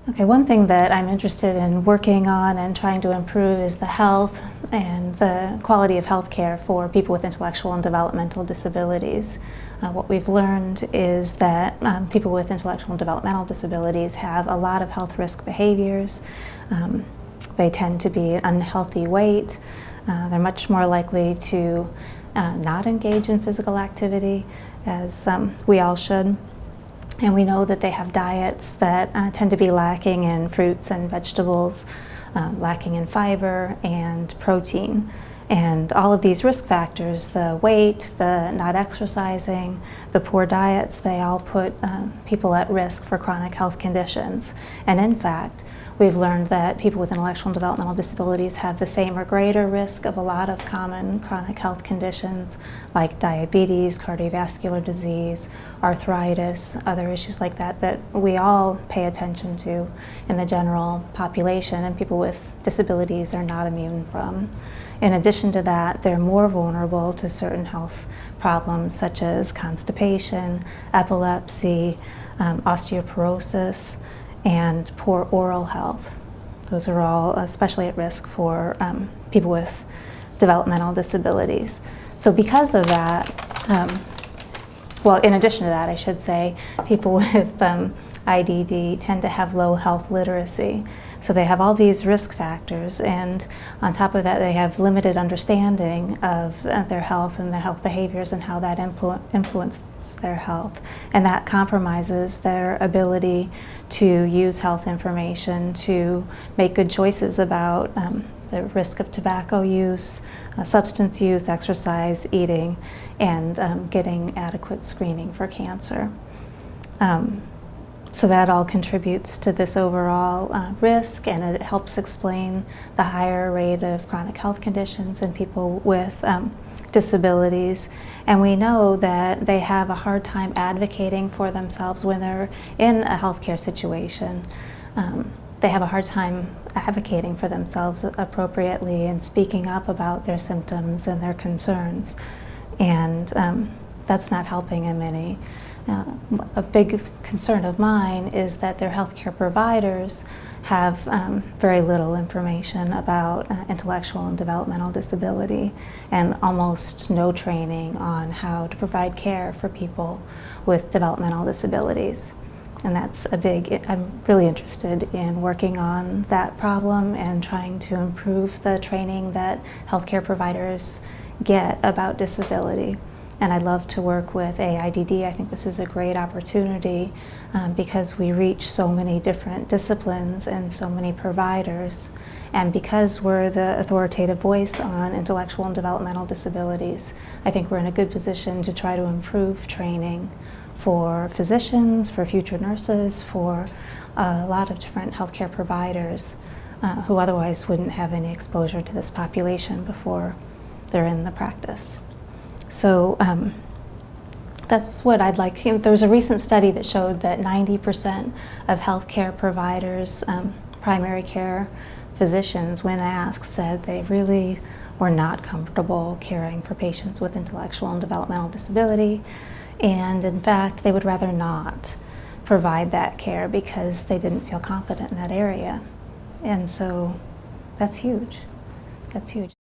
Okay, one thing that I'm interested in working on and trying to improve is the health and the quality of health care for people with intellectual and developmental disabilities. What we've learned is that people with intellectual and developmental disabilities have a lot of health risk behaviors. They tend to be unhealthy weight. They're much more likely to not engage in physical activity, as we all should. And we know that they have diets that tend to be lacking in fruits and vegetables, lacking in fiber and protein. And all of these risk factors, the weight, the not exercising, the poor diets, they all put people at risk for chronic health conditions. And in fact, we've learned that people with intellectual and developmental disabilities have the same or greater risk of a lot of common chronic health conditions like diabetes, cardiovascular disease, arthritis, other issues like that that we all pay attention to in the general population, and people with disabilities are not immune from. In addition to that, they're more vulnerable to certain health problems such as constipation, epilepsy, osteoporosis, and poor oral health. Those are all especially at risk for people with developmental disabilities. So because of that, well, in addition to that, I should say, people with IDD tend to have low health literacy. So they have all these risk factors, and on top of that, they have limited understanding of their health and their health behaviors and how that influences their health. And that compromises their ability to use health information to make good choices about the risk of tobacco use, substance use, exercise, eating, and getting adequate screening for cancer. So that all contributes to this overall risk, and it helps explain the higher rate of chronic health conditions in people with disabilities. And we know that they have a hard time advocating for themselves when they're in a healthcare situation. They have a hard time advocating for themselves appropriately and speaking up about their symptoms and their concerns. And that's not helping them any. A big concern of mine is that their healthcare providers have very little information about intellectual and developmental disability, and almost no training on how to provide care for people with developmental disabilities. And that's a big, I'm really interested in working on that problem and trying to improve the training that healthcare providers get about disability. And I'd love to work with AAIDD. I think this is a great opportunity because we reach so many different disciplines and so many providers. And because we're the authoritative voice on intellectual and developmental disabilities, I think we're in a good position to try to improve training for physicians, for future nurses, for a lot of different healthcare providers who otherwise wouldn't have any exposure to this population before they're in the practice. So that's what I'd like. There was a recent study that showed that 90% of healthcare providers, primary care physicians, when asked, said they really were not comfortable caring for patients with intellectual and developmental disability. And in fact, they would rather not provide that care because they didn't feel confident in that area. And so that's huge. That's huge.